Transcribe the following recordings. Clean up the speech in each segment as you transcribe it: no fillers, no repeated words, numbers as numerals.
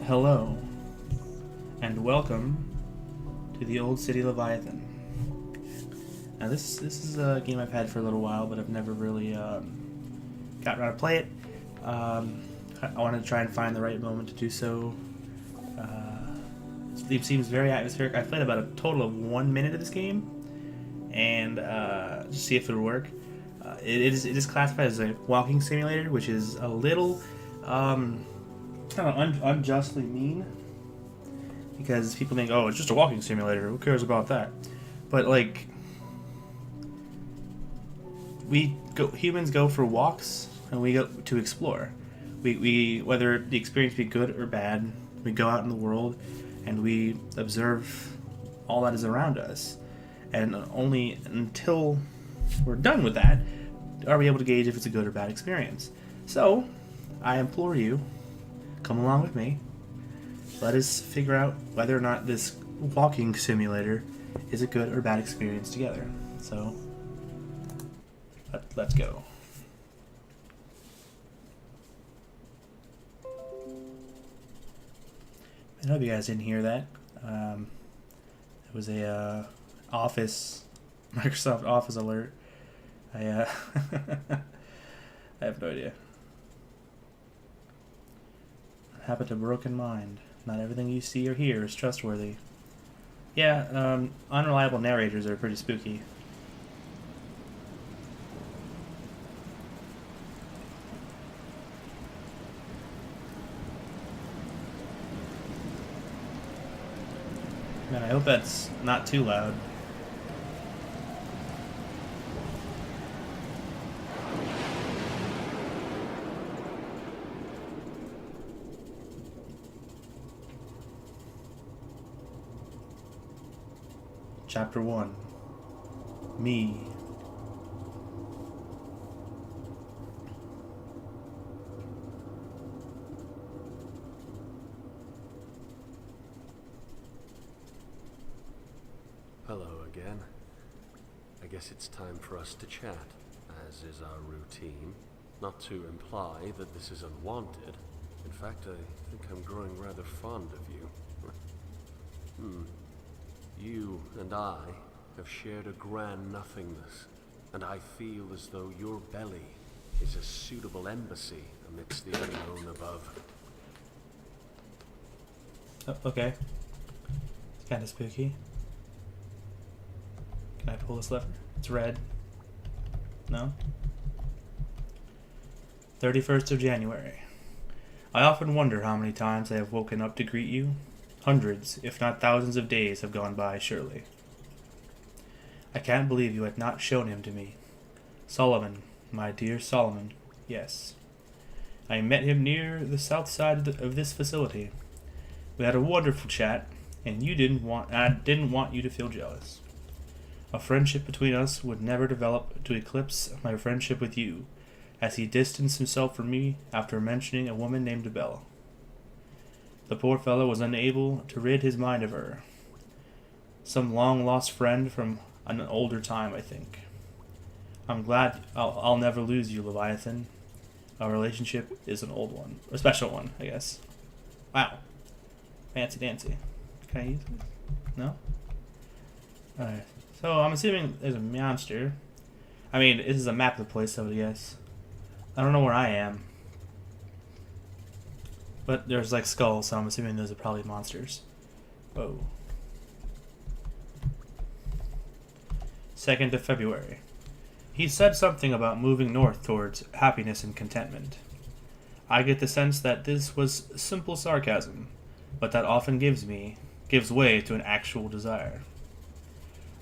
Hello, and welcome to the Old City Leviathan. Now this is a game I've had for a little while, but I've never really got around to play it. I wanted to try and find the right moment to do so. It seems very atmospheric. I played about a total of 1 minute of this game, and just see if it would work. It is classified as a walking simulator, which is a little unjustly mean, because people think, oh, it's just a walking simulator, who cares about that? But like, humans go for walks, and we go to explore. We whether the experience be good or bad, we go out in the world and we observe all that is around us, and only until we're done with that are we able to gauge if it's a good or bad experience. So I implore you, come along with me. Let us figure out whether or not this walking simulator is a good or bad experience together. So let's go. I hope you guys didn't hear that. It was a Microsoft Office alert. I have no idea. Habit of broken mind. Not everything you see or hear is trustworthy. Yeah, unreliable narrators are pretty spooky. Man, I hope that's not too loud. Chapter 1. Me. Hello again. I guess it's time for us to chat, as is our routine. Not to imply that this is unwanted. In fact, I think I'm growing rather fond of you. You and I have shared a grand nothingness, and I feel as though your belly is a suitable embassy amidst the unknown above. Oh, okay. It's kind of spooky. Can I pull this lever? It's red. No? 31st of January. I often wonder how many times I have woken up to greet you. Hundreds, if not thousands of days have gone by, surely. I can't believe you had not shown him to me. Solomon, my dear Solomon, yes. I met him near the south side of this facility. We had a wonderful chat, and I didn't want you to feel jealous. A friendship between us would never develop to eclipse my friendship with you, as he distanced himself from me after mentioning a woman named Belle. The poor fellow was unable to rid his mind of her. Some long-lost friend from an older time, I think. I'm glad I'll never lose you, Leviathan. Our relationship is an old one. A special one, I guess. Wow. Fancy dancy. Can I use this? No? Alright. So, I'm assuming there's a monster. I mean, this is a map of the place, so yes. I don't know where I am. But there's like skulls, so I'm assuming those are probably monsters. Whoa. 2nd of February. He said something about moving north towards happiness and contentment. I get the sense that this was simple sarcasm, but that often gives way to an actual desire.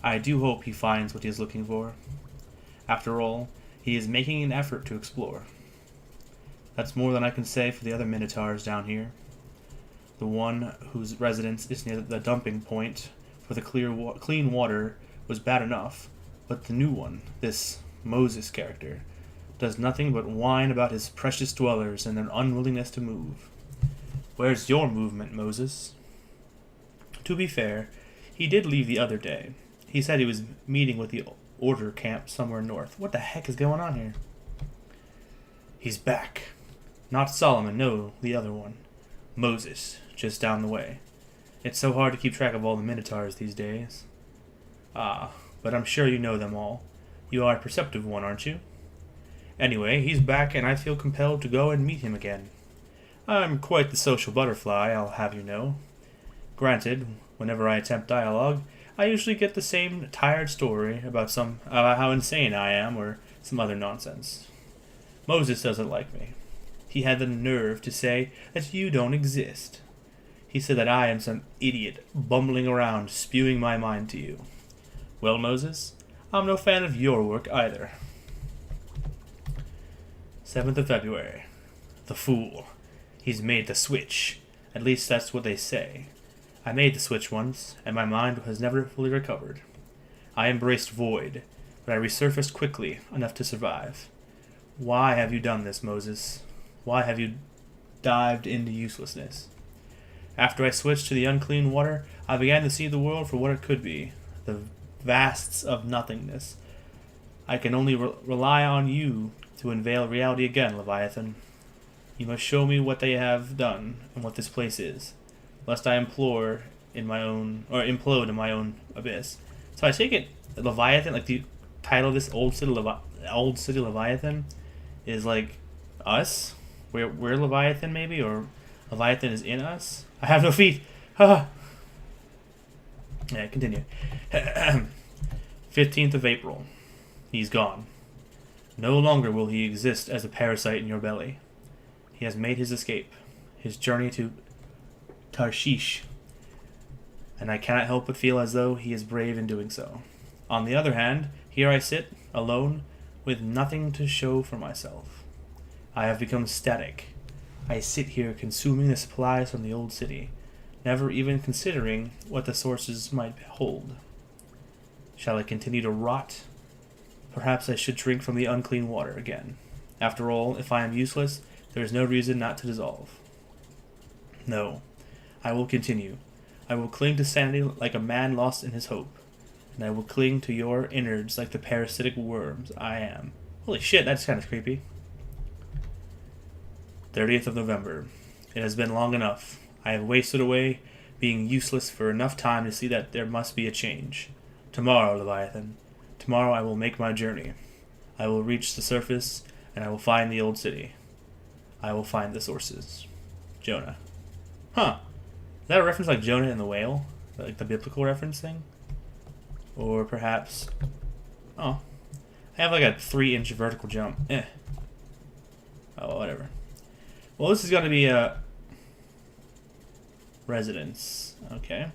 I do hope he finds what he is looking for. After all, he is making an effort to explore. That's more than I can say for the other Minotaurs down here. The one whose residence is near the dumping point for the clean water was bad enough, but the new one, this Moses character, does nothing but whine about his precious dwellers and their unwillingness to move. Where's your movement, Moses? To be fair, he did leave the other day. He said he was meeting with the order camp somewhere north. What the heck is going on here? He's back. Not Solomon, no, the other one. Moses, just down the way. It's so hard to keep track of all the Minotaurs these days. Ah, but I'm sure you know them all. You are a perceptive one, aren't you? Anyway, he's back and I feel compelled to go and meet him again. I'm quite the social butterfly, I'll have you know. Granted, whenever I attempt dialogue, I usually get the same tired story about how insane I am or some other nonsense. Moses doesn't like me. He had the nerve to say that you don't exist. He said that I am some idiot bumbling around spewing my mind to you. Well, Moses, I'm no fan of your work either. 7th of February. The fool. He's made the switch. At least that's what they say. I made the switch once, and my mind has never fully recovered. I embraced void, but I resurfaced quickly enough to survive. Why have you done this, Moses? Why have you dived into uselessness? After I switched to the unclean water, I began to see the world for what it could be, the vasts of nothingness. I can only rely on you to unveil reality again, Leviathan. You must show me what they have done and what this place is, lest I implode in my own abyss. So I take it Leviathan, like the title of this Old City Leviathan, is like us. We're Leviathan maybe, or Leviathan is in us. I have no feet. Yeah, continue. 15th of April. He's gone. No longer will he exist as a parasite in your belly. He has made his escape, his journey to Tarshish, and I cannot help but feel as though he is brave in doing so. On the other hand, here I sit, alone, with nothing to show for myself. I have become static. I sit here consuming the supplies from the old city, never even considering what the sources might hold. Shall I continue to rot? Perhaps I should drink from the unclean water again. After all, if I am useless, there is no reason not to dissolve. No, I will continue. I will cling to sanity like a man lost in his hope, and I will cling to your innards like the parasitic worms I am. Holy shit, that's kind of creepy. 30th of November. It has been long enough. I have wasted away being useless for enough time to see that there must be a change. Tomorrow, Leviathan. Tomorrow I will make my journey. I will reach the surface, and I will find the old city. I will find the sources. Jonah. Huh. Is that a reference like Jonah and the whale? Like the biblical reference thing? Or perhaps... Oh. I have like a 3-inch vertical jump. Oh, whatever. Well, this is going to be a... residence. Okay.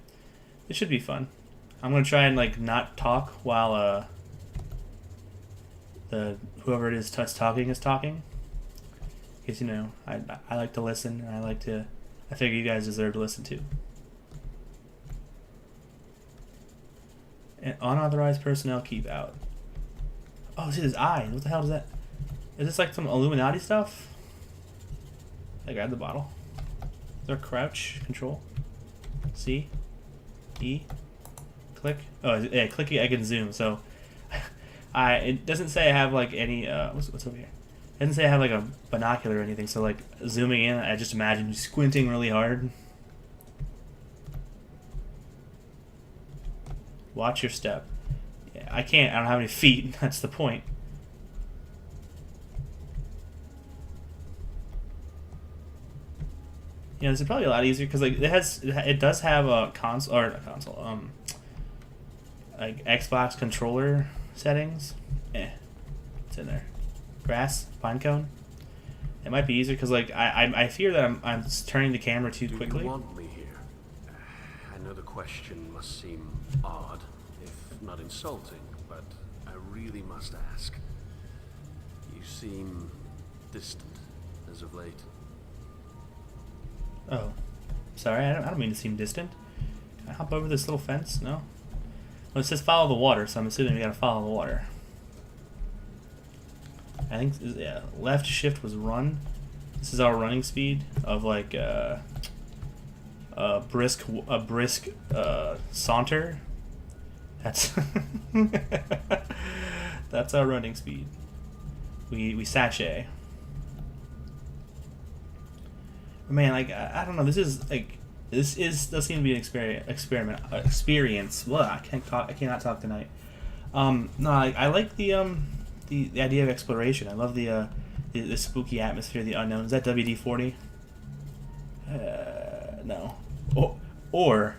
This should be fun. I'm going to try and like not talk while whoever it is that's talking is talking. Because, you know, I like to listen, and I figure you guys deserve to listen too. And unauthorized personnel keep out. Oh, see this eye. What the hell is that? Is this like some Illuminati stuff? I grabbed the bottle. Is there crouch control? C? E? Click? Oh, yeah, click I can zoom, so... it doesn't say I have like any, what's over here? It doesn't say I have like a binocular or anything, so like zooming in, I just imagine you squinting really hard. Watch your step. Yeah, I don't have any feet, that's the point. Yeah, this is probably a lot easier because like it does have a console or a console, like Xbox controller settings. It's in there. Grass, pinecone. It might be easier because like I fear that I'm turning the camera too quickly. Do you want me here? I know the question must seem odd, if not insulting, but I really must ask. You seem distant as of late. Oh, sorry. I don't mean to seem distant. Can I hop over this little fence? No. Well, it says follow the water, so I'm assuming we gotta follow the water. I think, yeah, left shift was run. This is our running speed of like a brisk saunter. That's that's our running speed. We sashay. Man, like I don't know. This does seem to be an experience. Well, I can't talk. I cannot talk tonight. No, I like the idea of exploration. I love the spooky atmosphere, the unknown. Is that WD-40? No. Or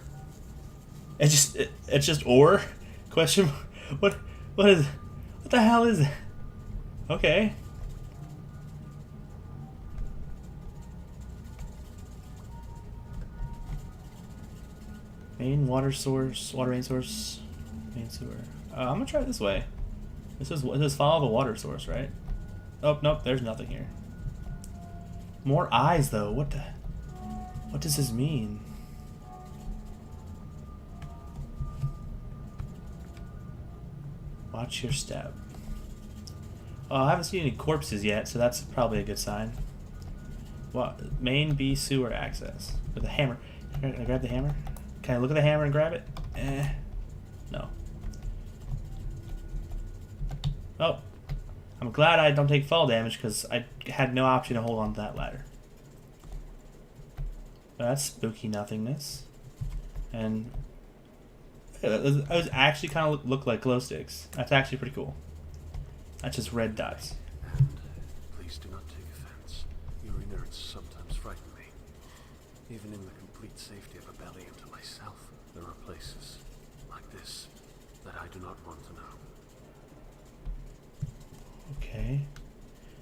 it's just or question. What the hell is it? Okay. Main water source, water main source, main sewer. I'm gonna try it this way. This is follow the water source, right? Oh nope, there's nothing here. More eyes though. What does this mean? Watch your step. Oh, I haven't seen any corpses yet, so that's probably a good sign. What? Main B sewer access with a hammer. Can I grab the hammer? Can I look at the hammer and grab it? No. Oh. I'm glad I don't take fall damage because I had no option to hold on to that ladder. That's spooky nothingness. And those actually kind of look like glow sticks. That's actually pretty cool. That's just red dots. And please do not take offense. Your innards sometimes frighten me. Even in the complete safety of a belly unto myself, there are places like this that I do not want to know. Okay.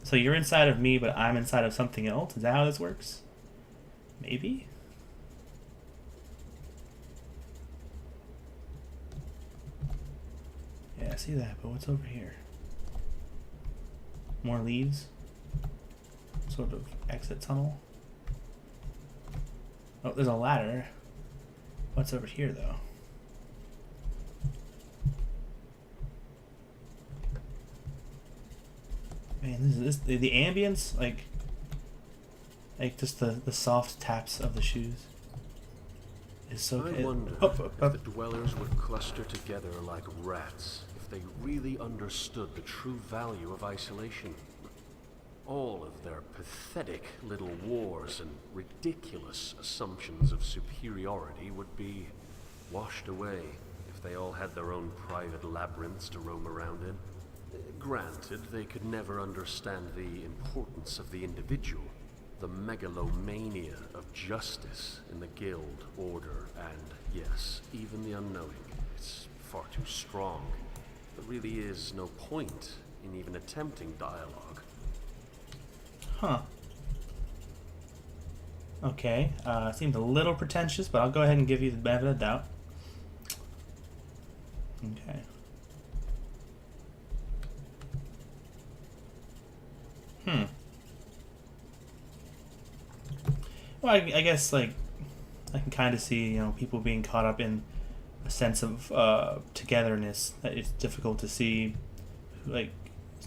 So you're inside of me, but I'm inside of something else? Is that how this works? Maybe? Yeah, I see that, but what's over here? More leaves? Sort of exit tunnel? Oh, there's a ladder. What's over here, though? Man, the ambience, like just the soft taps of the shoes is so good. I wonder if the dwellers would cluster together like rats if they really understood the true value of isolation. All of their pathetic little wars and ridiculous assumptions of superiority would be washed away if they all had their own private labyrinths to roam around in. Granted, they could never understand the importance of the individual, the megalomania of justice in the guild, order, and, yes, even the unknowing. It's far too strong. There really is no point in even attempting dialogue. Huh. Okay, seems a little pretentious, but I'll go ahead and give you the benefit of the doubt. Okay. Well, I guess, like, I can kind of see, people being caught up in a sense of togetherness that it's difficult to see, like,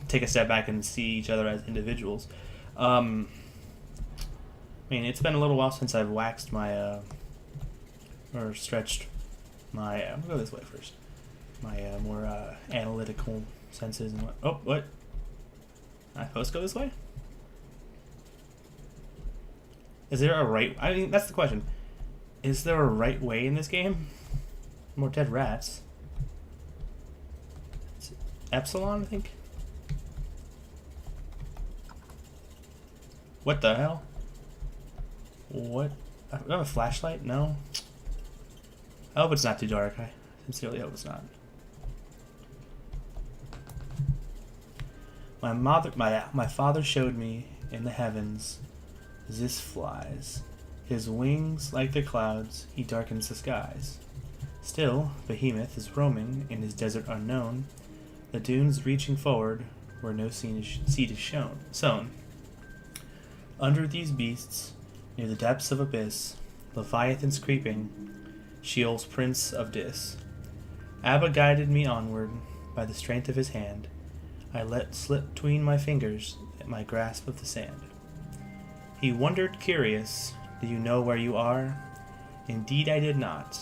take a step back and see each other as individuals. I mean, it's been a little while since I've waxed my, or stretched my, I'm gonna go this way first, my more analytical senses and what, oh, what? Am I supposed to go this way? Is there a right, I mean, that's the question. Is there a right way in this game? More dead rats. It's Epsilon, I think? What the hell? What? I have a flashlight? No. I hope it's not too dark. I sincerely hope it's not. My father showed me in the heavens Zis flies. His wings like the clouds, he darkens the skies. Still, Behemoth is roaming in his desert unknown, the dunes reaching forward where no seed is sown. Under these beasts, near the depths of abyss, Leviathan's creeping, Sheol's prince of Dis. Abba guided me onward by the strength of his hand. I let slip between my fingers at my grasp of the sand. He wondered curious, do you know where you are? Indeed I did not.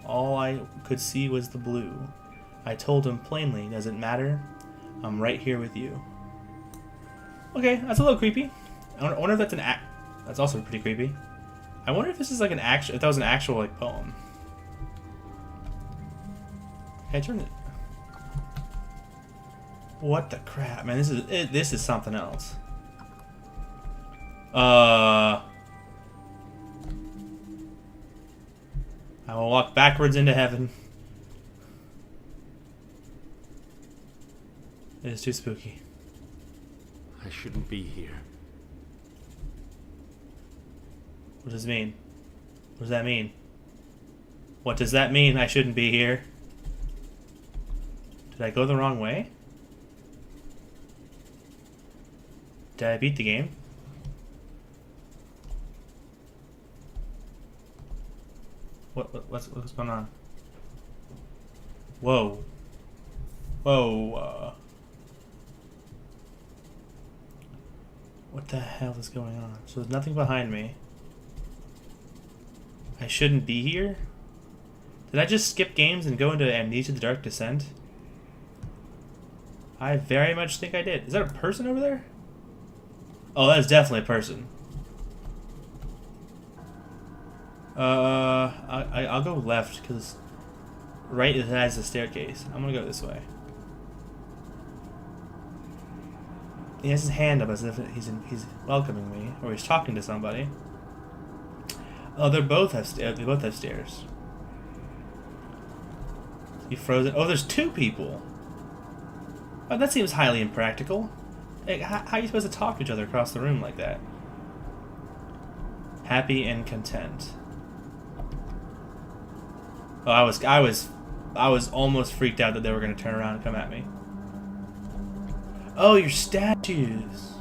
All I could see was the blue. I told him plainly, does it matter? I'm right here with you. Okay, that's a little creepy. I wonder if that's an That's also pretty creepy. I wonder if this is like an actual, if that was an actual like poem. Hey, turn it. What the crap, man? This is something else. I will walk backwards into heaven. It is too spooky. I shouldn't be here. What does it mean? What does that mean? What does that mean? I shouldn't be here. Did I go the wrong way? Did I beat the game? What's going on? Whoa. Whoa. What the hell is going on? So there's nothing behind me. I shouldn't be here? Did I just skip games and go into Amnesia: The Dark Descent? I very much think I did. Is that a person over there? Oh, that is definitely a person. I'll go left because right it has a staircase. I'm gonna go this way. He has his hand up as if he's welcoming me, or he's talking to somebody. Oh, they both have stairs. He frozen. Oh, there's two people. Oh, that seems highly impractical. Like, how are you supposed to talk to each other across the room like that? Happy and content. Oh, I was almost freaked out that they were going to turn around and come at me. Oh, your statues.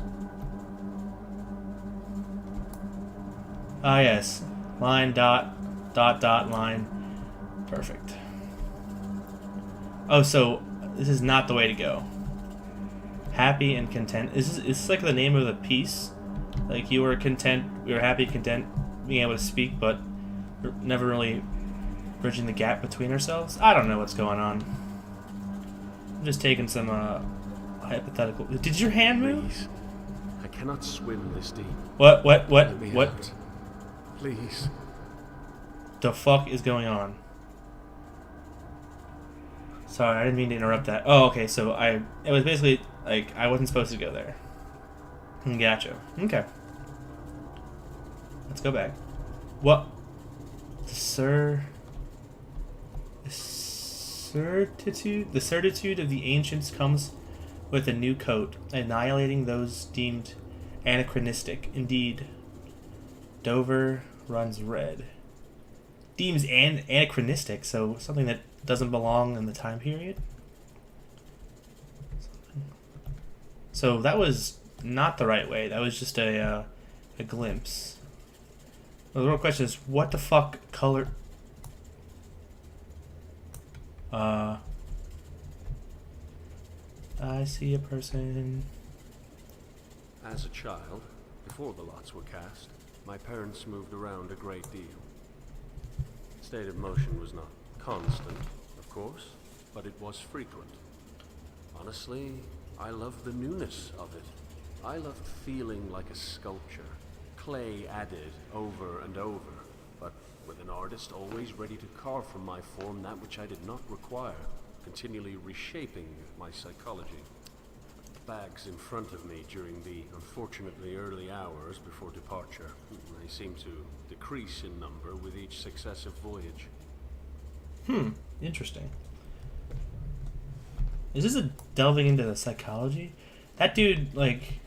Ah, yes. Line, dot, dot, dot, line. Perfect. Oh, so this is not the way to go. Happy and content. Is this like the name of the piece? Like you were content, we were happy, content, being able to speak, but never really bridging the gap between ourselves? I don't know what's going on. I'm just taking some hypothetical. Did your hand move? Please. I cannot swim this deep. What? Let me What? out. Please. The fuck is going on? Sorry, I didn't mean to interrupt that. Oh, okay, so it was basically like I wasn't supposed to go there. Gotcha. Okay. Let's go back. What? The certitude of the ancients comes with a new coat, annihilating those deemed anachronistic. Indeed, Dover runs red. Deems anachronistic, so something that doesn't belong in the time period. So that was not the right way. That was just a glimpse. Well, the real question is, what the fuck color? I see a person. As a child, before the lots were cast, my parents moved around a great deal. State of motion was not constant, of course, but it was frequent. Honestly, I loved the newness of it. I loved feeling like a sculpture, clay added over and over, but with an artist always ready to carve from my form that which I did not require, continually reshaping my psychology. Bags in front of me during the unfortunately early hours before departure. They seem to decrease in number with each successive voyage. Interesting. Is this a delving into the psychology? That dude, like,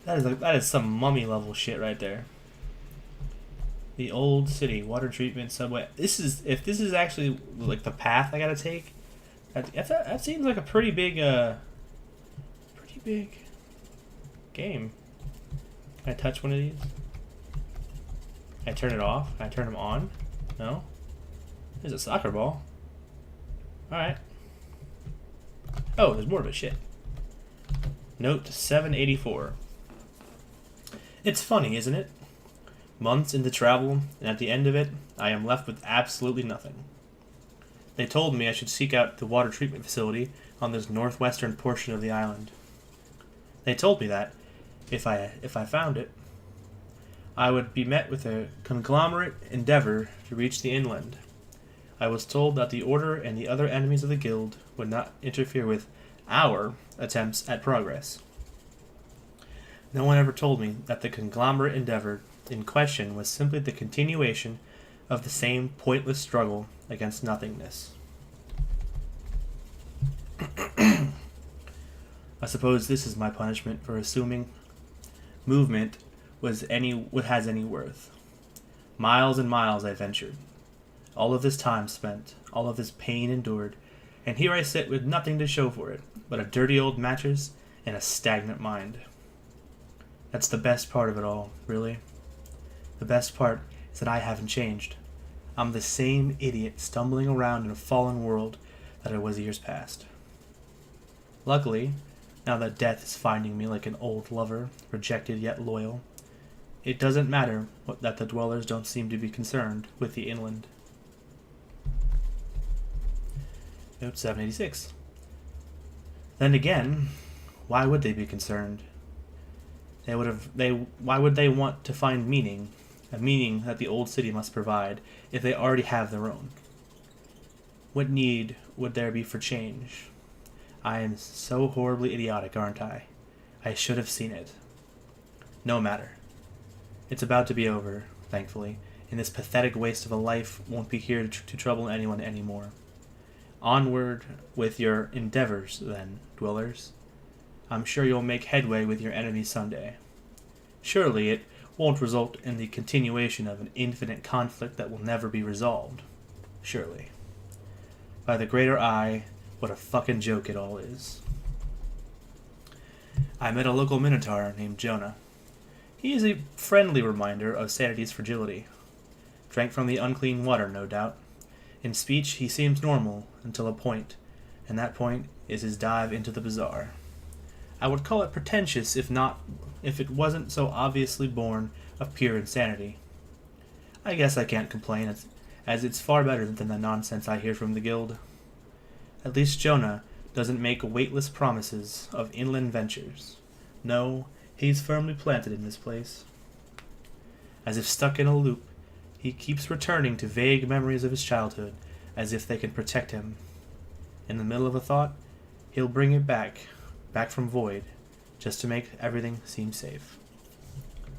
that is some mummy level shit right there. The Old City water treatment subway. If this is actually like the path I gotta take, that seems like a pretty big game. Can I touch one of these? Can I turn it off? Can I turn them on? No. There's a soccer ball. All right. Oh, there's more of it. Shit. Note 784. It's funny, isn't it? Months into travel, and at the end of it, I am left with absolutely nothing. They told me I should seek out the water treatment facility on this northwestern portion of the island. They told me that, if I found it, I would be met with a conglomerate endeavor to reach the inland. I was told that the Order and the other enemies of the Guild would not interfere with our attempts at progress. No one ever told me that the conglomerate endeavor in question was simply the continuation of the same pointless struggle against nothingness. I suppose this is my punishment for assuming movement has any worth. Miles and miles I ventured. All of this time spent, all of this pain endured, and here I sit with nothing to show for it but a dirty old mattress and a stagnant mind. That's the best part of it all, really. The best part is that I haven't changed. I'm the same idiot stumbling around in a fallen world that I was years past. Luckily, now that death is finding me like an old lover, rejected yet loyal, it doesn't matter that the dwellers don't seem to be concerned with the inland. Note 786. Then again, why would they be concerned? Why would they want to find meaning, a meaning that the old city must provide, if they already have their own? What need would there be for change? I am so horribly idiotic, aren't I? I should have seen it. No matter. It's about to be over, thankfully, and this pathetic waste of a life won't be here to trouble anyone anymore. Onward with your endeavors, then, dwellers. I'm sure you'll make headway with your enemies someday. Surely it won't result in the continuation of an infinite conflict that will never be resolved. Surely. By the greater I, what a fucking joke it all is. I met a local minotaur named Jonah. He is a friendly reminder of sanity's fragility. Drank from the unclean water, no doubt. In speech, he seems normal until a point, and that point is his dive into the bizarre. I would call it pretentious if it wasn't so obviously born of pure insanity. I guess I can't complain, as it's far better than the nonsense I hear from the guild. At least Jonah doesn't make weightless promises of inland ventures. No, he's firmly planted in this place. As if stuck in a loop, he keeps returning to vague memories of his childhood, as if they can protect him. In the middle of a thought, he'll bring it back from void, just to make everything seem safe.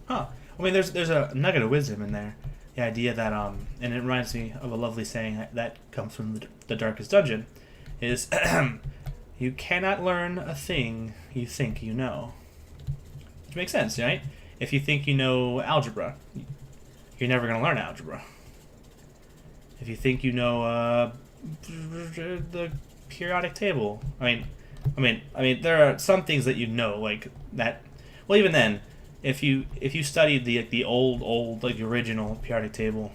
Huh. I mean, there's a nugget of wisdom in there. The idea that, and it reminds me of a lovely saying that comes from the Darkest Dungeon, is, you cannot learn a thing you think you know. Which makes sense, right? If you think you know algebra, you're never going to learn algebra. If you think you know the periodic table, I mean, there are some things that you know, like that. Well, even then, if you studied the old like the original periodic table,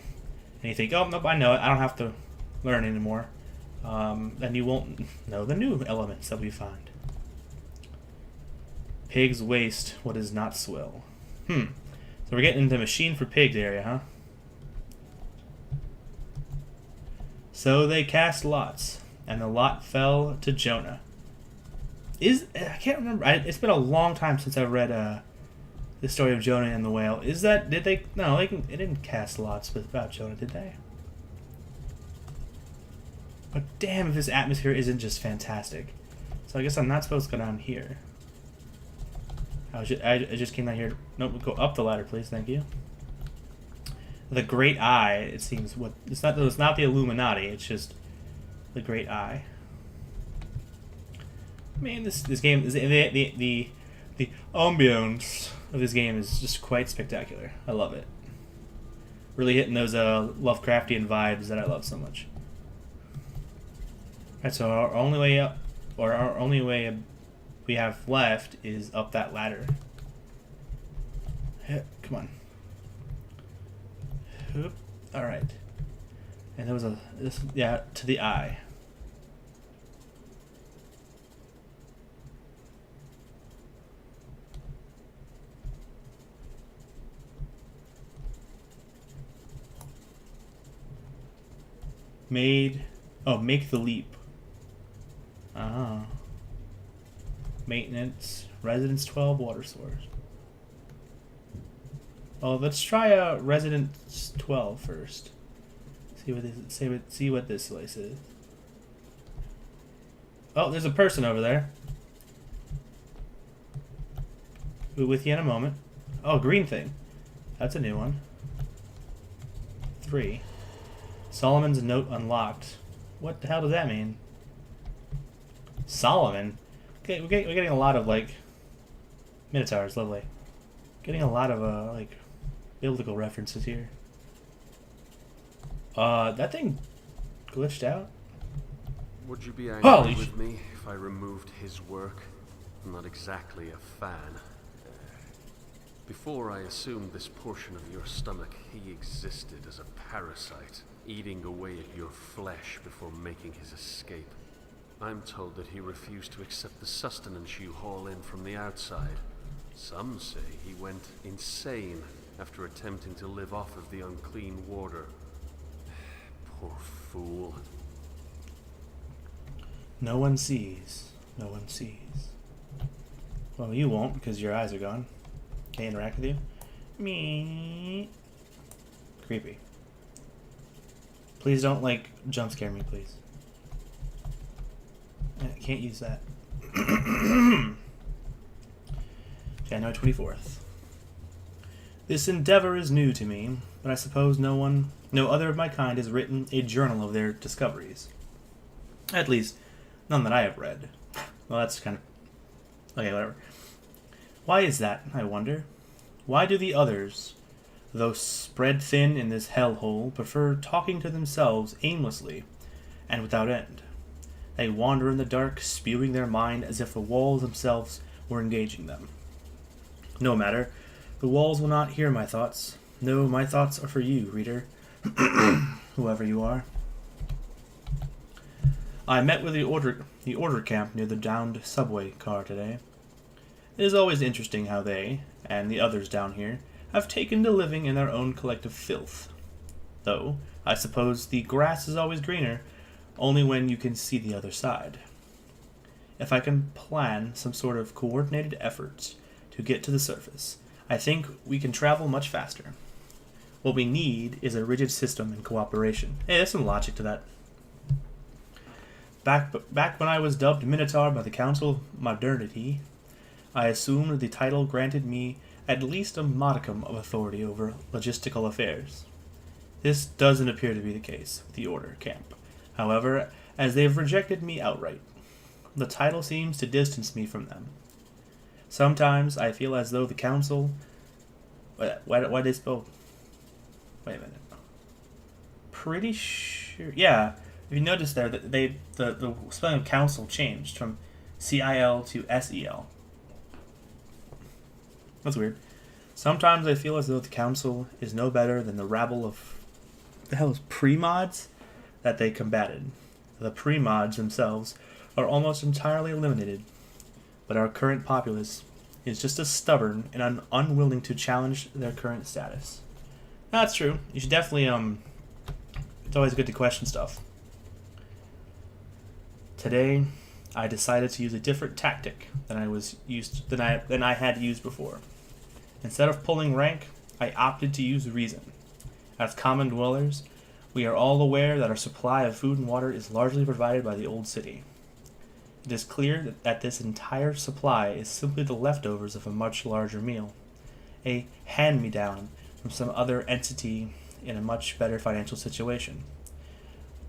and you think, oh nope, I know it, I don't have to learn anymore, then you won't know the new elements that we find. Pigs waste what is not swill. So we're getting into machine for pigs area, huh? So they cast lots, and the lot fell to Jonah. I can't remember. It's been a long time since I've read the story of Jonah and the whale. Did they? No, they didn't cast lots about Jonah, did they? But damn, if this atmosphere isn't just fantastic. So I guess I'm not supposed to go down here. I just came down here. Nope, go up the ladder, please. Thank you. The Great Eye. It seems it's not the Illuminati. It's just the Great Eye. Man, this game is the ambience of this game is just quite spectacular. I love it. Really hitting those Lovecraftian vibes that I love so much. Alright, so our only way up, or our only way we have left is up that ladder. Come on. Alright. And there was to the eye. Make the leap. Maintenance, residence 12, water source. Well, let's try Resident 12 first. See what this place is. Oh, there's a person over there. We'll be with you in a moment. Oh, green thing. That's a new one. 3. Solomon's note unlocked. What the hell does that mean? Solomon? Okay, we're getting a lot of, like, Minotaurs. Lovely. Getting a lot of, like, biblical references here. That thing glitched out? Would you be angry Holy with me if I removed his work? I'm not exactly a fan. Before I assumed this portion of your stomach, he existed as a parasite, eating away at your flesh before making his escape. I'm told that he refused to accept the sustenance you haul in from the outside. Some say he went insane after attempting to live off of the unclean water. Poor fool. No one sees. No one sees. Well, you won't because your eyes are gone. Can I interact with you? Me. Creepy. Please don't, like, jump scare me, please. I can't use that. January 24th. This endeavor is new to me, but I suppose no other of my kind has written a journal of their discoveries. At least, none that I have read. Well, that's kind of... Okay, whatever. Why is that, I wonder? Why do the others, though spread thin in this hellhole, prefer talking to themselves aimlessly and without end? They wander in the dark, spewing their mind as if the walls themselves were engaging them. No matter. The walls will not hear my thoughts. No, my thoughts are for you, reader. Whoever you are. I met with the order camp near the downed subway car today. It is always interesting how they, and the others down here, have taken to living in their own collective filth. Though, I suppose the grass is always greener, only when you can see the other side. If I can plan some sort of coordinated efforts to get to the surface, I think we can travel much faster. What we need is a rigid system and cooperation. Hey, there's some logic to that. Back when I was dubbed Minotaur by the Council of Modernity, I assumed the title granted me at least a modicum of authority over logistical affairs. This doesn't appear to be the case with the Order camp. However, as they have rejected me outright, the title seems to distance me from them. Sometimes I feel as though the Council... Why they spell... Wait a minute. Pretty sure... Yeah, if you notice there, that the spelling of Council changed from C-I-L to S-E-L. That's weird. Sometimes I feel as though the Council is no better than the rabble of... the hell is pre-mods that they combated. The pre-mods themselves are almost entirely eliminated, but our current populace is just as stubborn and unwilling to challenge their current status. No, that's true. You should definitely, it's always good to question stuff. Today, I decided to use a different tactic than I had used before. Instead of pulling rank, I opted to use reason. As common dwellers, we are all aware that our supply of food and water is largely provided by the Old City. It is clear that this entire supply is simply the leftovers of a much larger meal, a hand-me-down from some other entity in a much better financial situation.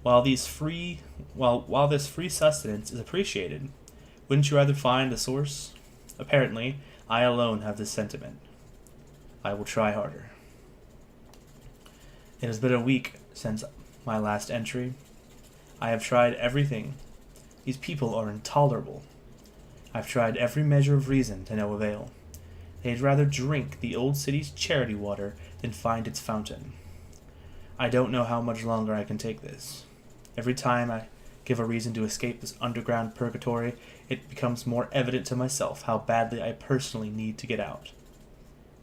While this free sustenance is appreciated, wouldn't you rather find the source? Apparently, I alone have this sentiment. I will try harder. It has been a week since my last entry. I have tried everything. These people are intolerable. I've tried every measure of reason to no avail. They'd rather drink the old city's charity water than find its fountain. I don't know how much longer I can take this. Every time I give a reason to escape this underground purgatory, it becomes more evident to myself how badly I personally need to get out.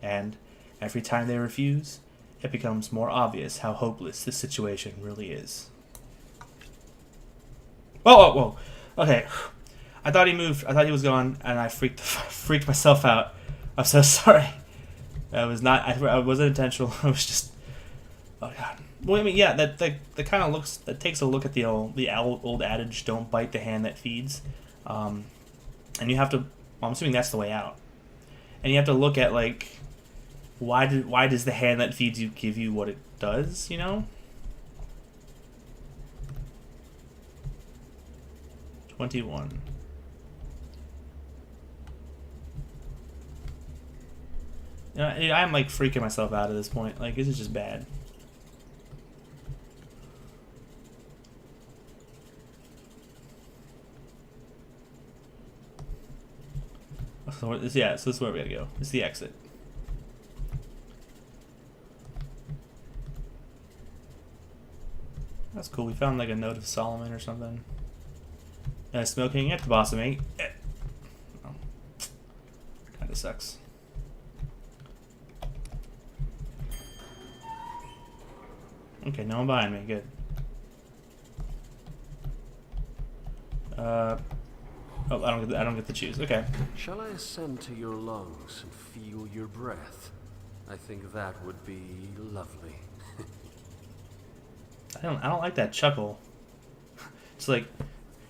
And every time they refuse, it becomes more obvious how hopeless this situation really is. Whoa. Okay. I thought he moved. I thought he was gone, and I freaked myself out. I'm so sorry. I was not. I wasn't intentional. I was just. Oh god. Well, I mean, yeah. That kind of looks. That takes a look at the old adage: "Don't bite the hand that feeds." And you have to. Well, I'm assuming that's the way out. And you have to look at like, why does the hand that feeds you give you what it does? You know. 21. You know, I'm like freaking myself out at this point. Like, this is just bad. So this is where we gotta go. It's the exit. That's cool. We found like a note of Solomon or something. Smoking at the bottom, mate. Oh. Kinda sucks. Okay, no one behind me. Good. Oh, I don't get to choose. Okay. Shall I ascend to your lungs and feel your breath? I think that would be lovely. I don't like that chuckle. It's like,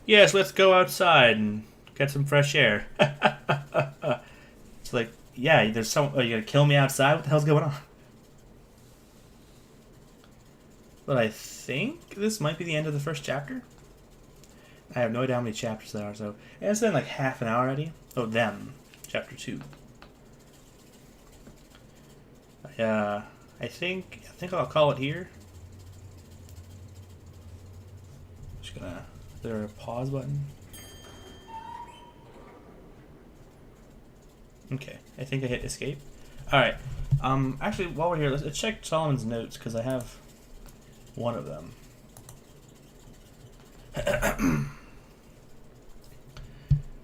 yes, let's go outside and get some fresh air. It's like, yeah, there's some. Oh, you gonna kill me outside? What the hell's going on? But I think this might be the end of the first chapter. I have no idea how many chapters there are, so it's been like half an hour already. Oh, them, chapter 2. I think I'll call it here. Just gonna. Is there a pause button? Okay, I think I hit escape. All right. Actually, while we're here, let's check Solomon's notes because I have one of them.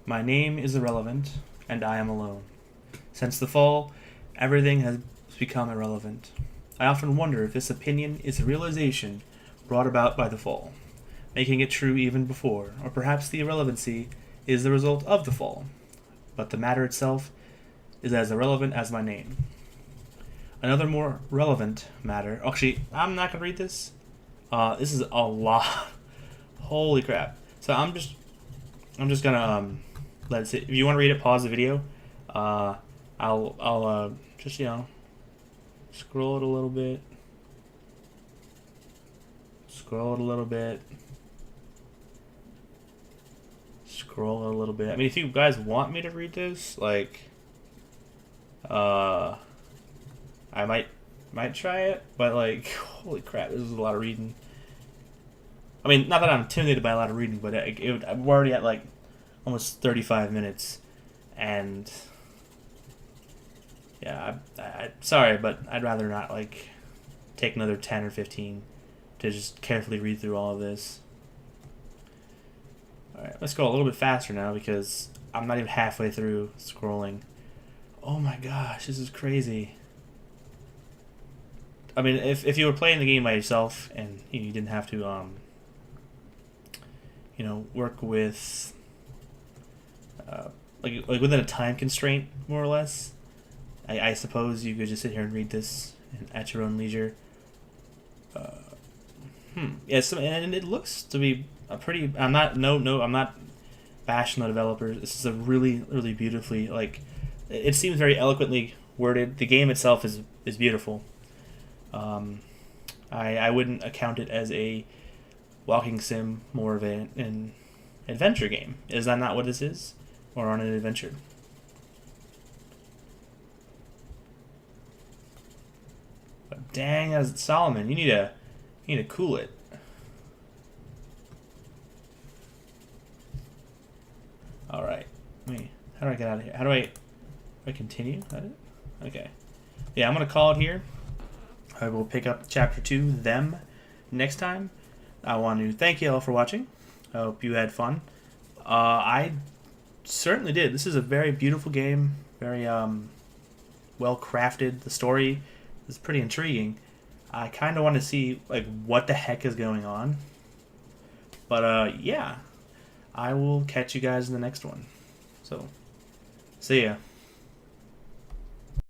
My name is irrelevant, and I am alone. Since the fall, everything has become irrelevant. I often wonder if this opinion is a realization brought about by the fall, making it true even before, or perhaps the irrelevancy is the result of the fall. But the matter itself is as irrelevant as my name. Another more relevant matter. Actually, I'm not gonna read this. This is a lot. Holy crap! So I'm just gonna let's see. If you want to read it, pause the video. I'll just scroll it a little bit. Scroll it a little bit. Scroll it a little bit. I mean, if you guys want me to read this, like, I might try it, but like, holy crap, this is a lot of reading. I mean, not that I'm intimidated by a lot of reading, but I'm already at like almost 35 minutes, and yeah, I sorry, but I'd rather not like take another 10 or 15 to just carefully read through all of this. All right, let's go a little bit faster now because I'm not even halfway through scrolling. Oh my gosh, this is crazy. I mean, if you were playing the game by yourself and you didn't have to work with like within a time constraint, more or less, I suppose you could just sit here and read this at your own leisure. Yes, and it looks to be a pretty. I'm not bashing the developers. This is a really, really beautifully, like, it seems very eloquently worded. The game itself is beautiful. I wouldn't account it as a walking sim, more of an adventure game. Is that not what this is? Or on an adventure? But dang, that's Solomon. You need to cool it. All right. Wait, how do I get out of here? How do I continue? Okay. Yeah, I'm gonna call it here. I will pick up chapter 2, them, next time. I want to thank you all for watching. I hope you had fun. I certainly did. This is a very beautiful game, very well crafted. The story is pretty intriguing. I kind of want to see like what the heck is going on. But yeah, I will catch you guys in the next one. So, see ya.